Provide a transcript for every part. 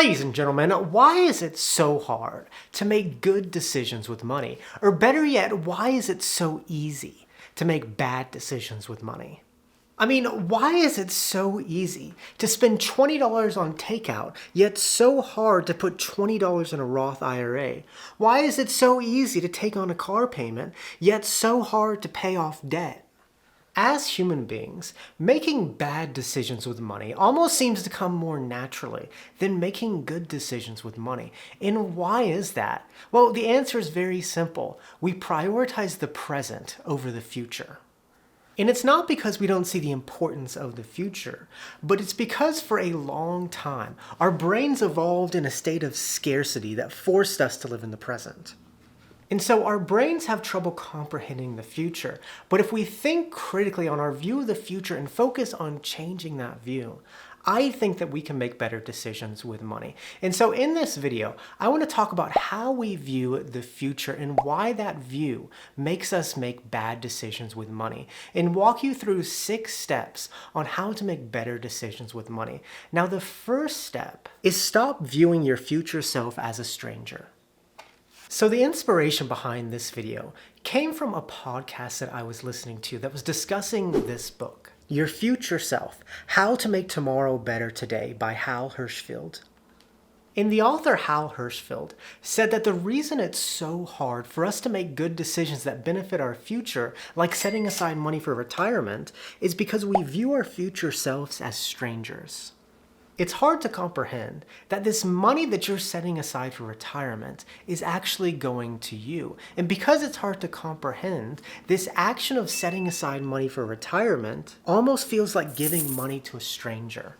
Ladies and gentlemen, why is it so hard to make good decisions with money? Or better yet, why is it so easy to make bad decisions with money? I mean, why is it so easy to spend $20 on takeout, yet so hard to put $20 in a Roth IRA? Why is it so easy to take on a car payment, yet so hard to pay off debt? As human beings, making bad decisions with money almost seems to come more naturally than making good decisions with money. And why is that? Well, the answer is very simple. We prioritize the present over the future. And it's not because we don't see the importance of the future, but it's because for a long time, our brains evolved in a state of scarcity that forced us to live in the present. And so our brains have trouble comprehending the future. But if we think critically on our view of the future and focus on changing that view, I think that we can make better decisions with money. And so in this video, I want to talk about how we view the future and why that view makes us make bad decisions with money, and walk you through 6 steps on how to make better decisions with money. Now, the first step is stop viewing your future self as a stranger. So the inspiration behind this video came from a podcast that I was listening to that was discussing this book, Your Future Self: How to Make Tomorrow Better Today by Hal Hershfield. And the author Hal Hershfield said that the reason it's so hard for us to make good decisions that benefit our future, like setting aside money for retirement, is because we view our future selves as strangers. It's hard to comprehend that this money that you're setting aside for retirement is actually going to you. And because it's hard to comprehend, this action of setting aside money for retirement almost feels like giving money to a stranger.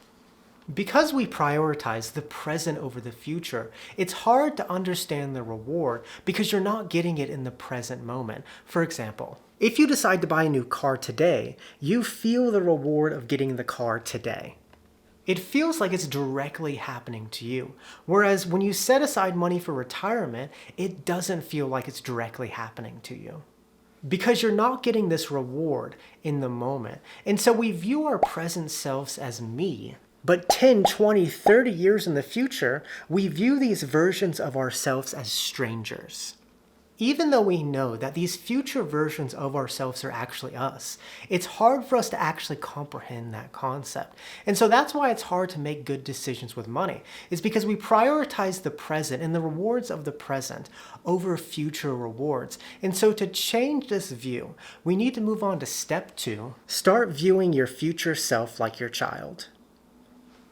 Because we prioritize the present over the future, it's hard to understand the reward because you're not getting it in the present moment. For example, if you decide to buy a new car today, you feel the reward of getting the car today. It feels like it's directly happening to you. Whereas when you set aside money for retirement, it doesn't feel like it's directly happening to you, because you're not getting this reward in the moment. And so we view our present selves as me, but 10, 20, 30 years in the future, we view these versions of ourselves as strangers. Even though we know that these future versions of ourselves are actually us, it's hard for us to actually comprehend that concept. And so that's why it's hard to make good decisions with money, is because we prioritize the present and the rewards of the present over future rewards. And so to change this view, we need to move on to step 2, start viewing your future self like your child.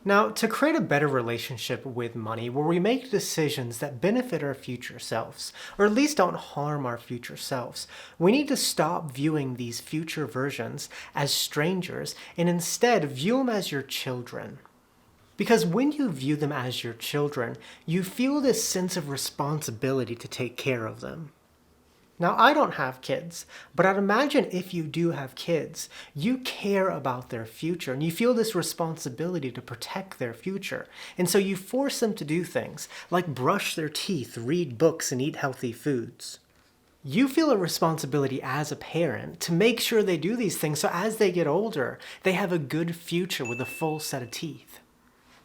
Now, to create a better relationship with money where we make decisions that benefit our future selves, or at least don't harm our future selves, we need to stop viewing these future versions as strangers and instead view them as your children. Because when you view them as your children, you feel this sense of responsibility to take care of them. Now, I don't have kids, but I'd imagine if you do have kids, you care about their future and you feel this responsibility to protect their future. And so you force them to do things like brush their teeth, read books, and eat healthy foods. You feel a responsibility as a parent to make sure they do these things so as they get older, they have a good future with a full set of teeth.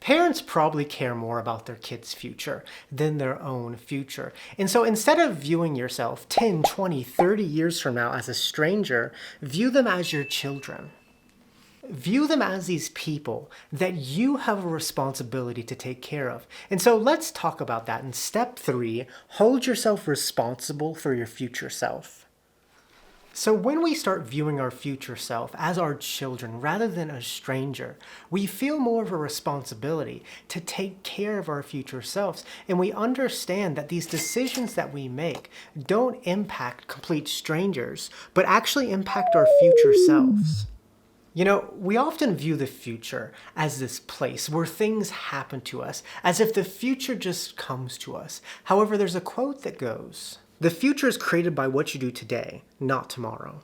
Parents probably care more about their kids' future than their own future. And so instead of viewing yourself 10, 20, 30 years from now as a stranger, view them as your children. View them as these people that you have a responsibility to take care of. And so let's talk about that in step 3, hold yourself responsible for your future self. So when we start viewing our future self as our children rather than a stranger, we feel more of a responsibility to take care of our future selves, and we understand that these decisions that we make don't impact complete strangers, but actually impact our future selves. You know, we often view the future as this place where things happen to us, as if the future just comes to us. However, there's a quote that goes, "The future is created by what you do today, not tomorrow."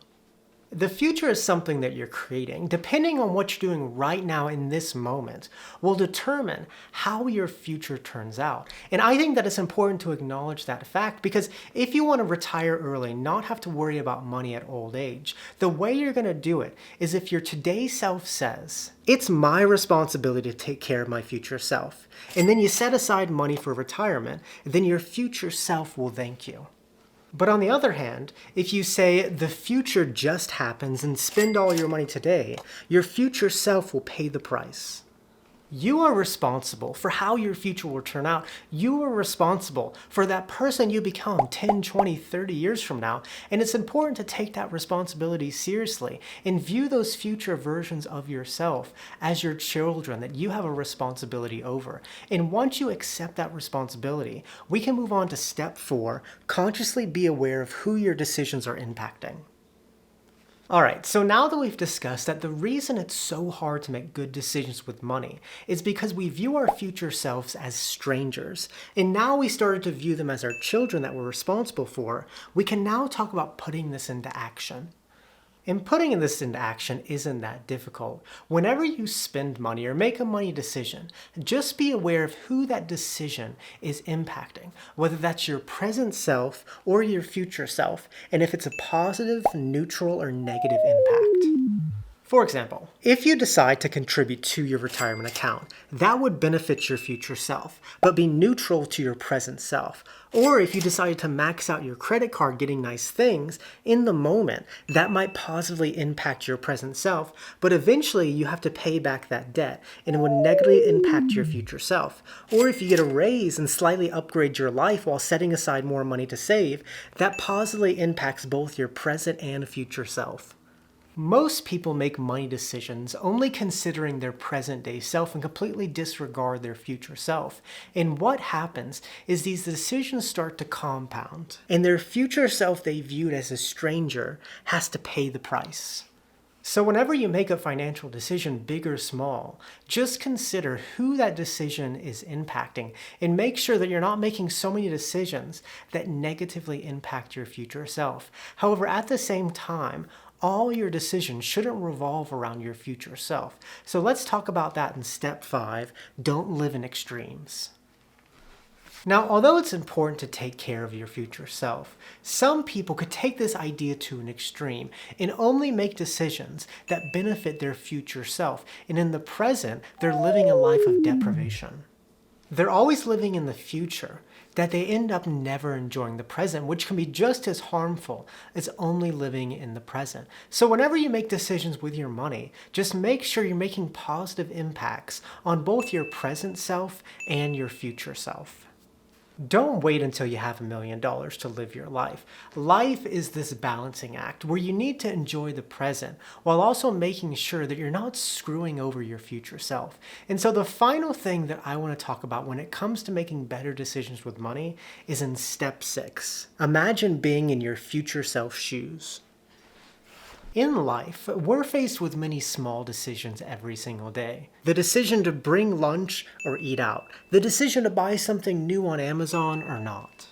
The future is something that you're creating. Depending on what you're doing right now in this moment will determine how your future turns out. And I think that it's important to acknowledge that fact, because if you want to retire early, not have to worry about money at old age, the way you're going to do it is if your today self says, it's my responsibility to take care of my future self, and then you set aside money for retirement, then your future self will thank you. But on the other hand, if you say the future just happens and spend all your money today, your future self will pay the price. You are responsible for how your future will turn out. You are responsible for that person you become 10, 20, 30 years from now. And it's important to take that responsibility seriously and view those future versions of yourself as your children that you have a responsibility over. And once you accept that responsibility, we can move on to step 4, consciously be aware of who your decisions are impacting. All right, so now that we've discussed that the reason it's so hard to make good decisions with money is because we view our future selves as strangers, and now we started to view them as our children that we're responsible for, we can now talk about putting this into action. And putting this into action isn't that difficult. Whenever you spend money or make a money decision, just be aware of who that decision is impacting, whether that's your present self or your future self, and if it's a positive, neutral, or negative impact. For example, if you decide to contribute to your retirement account, that would benefit your future self, but be neutral to your present self. Or if you decided to max out your credit card getting nice things in the moment, that might positively impact your present self, but eventually you have to pay back that debt and it would negatively impact your future self. Or if you get a raise and slightly upgrade your life while setting aside more money to save, that positively impacts both your present and future self. Most people make money decisions only considering their present day self and completely disregard their future self. And what happens is these decisions start to compound, and their future self they viewed as a stranger has to pay the price. So whenever you make a financial decision, big or small, just consider who that decision is impacting and make sure that you're not making so many decisions that negatively impact your future self. However, at the same time, all your decisions shouldn't revolve around your future self. So let's talk about that in step 5, don't live in extremes. Now, although it's important to take care of your future self, some people could take this idea to an extreme and only make decisions that benefit their future self, and in the present, they're living a life of deprivation. They're always living in the future, that they end up never enjoying the present, which can be just as harmful as only living in the present. So whenever you make decisions with your money, just make sure you're making positive impacts on both your present self and your future self. Don't wait until you have $1 million to live your life. Life is this balancing act where you need to enjoy the present while also making sure that you're not screwing over your future self. And so the final thing that I want to talk about when it comes to making better decisions with money is in step 6. Imagine being in your future self's shoes. In life, we're faced with many small decisions every single day. The decision to bring lunch or eat out. The decision to buy something new on Amazon or not.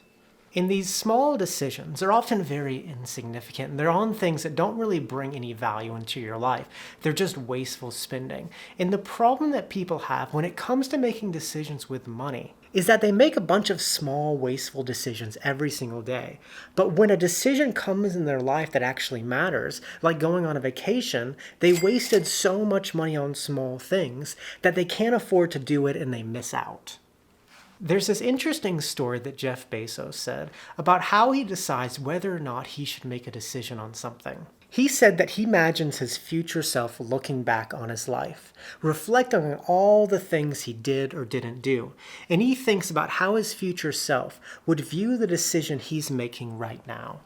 And these small decisions are often very insignificant. They're on things that don't really bring any value into your life. They're just wasteful spending. And the problem that people have when it comes to making decisions with money is that they make a bunch of small, wasteful decisions every single day. But when a decision comes in their life that actually matters, like going on a vacation, they wasted so much money on small things that they can't afford to do it and they miss out. There's this interesting story that Jeff Bezos said about how he decides whether or not he should make a decision on something. He said that he imagines his future self looking back on his life, reflecting on all the things he did or didn't do, and he thinks about how his future self would view the decision he's making right now.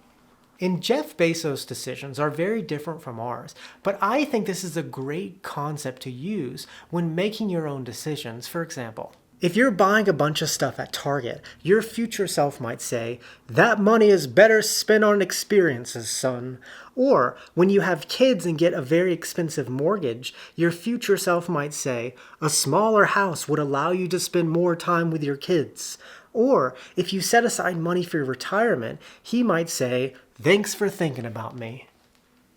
And Jeff Bezos' decisions are very different from ours, but I think this is a great concept to use when making your own decisions. For example, if you're buying a bunch of stuff at Target, your future self might say, "That money is better spent on experiences, son." Or when you have kids and get a very expensive mortgage, your future self might say, "A smaller house would allow you to spend more time with your kids." Or if you set aside money for your retirement, he might say, "Thanks for thinking about me."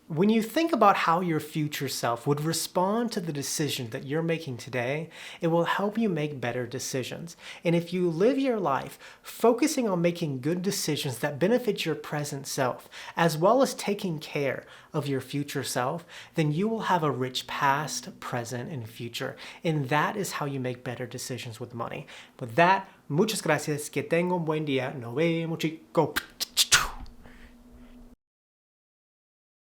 When you think about how your future self would respond to the decision that you're making today, it will help you make better decisions. And if you live your life focusing on making good decisions that benefit your present self, as well as taking care of your future self, then you will have a rich past, present, and future. And that is how you make better decisions with money. With that, muchas gracias. Que tenga un buen día. Nos vemos, chicos.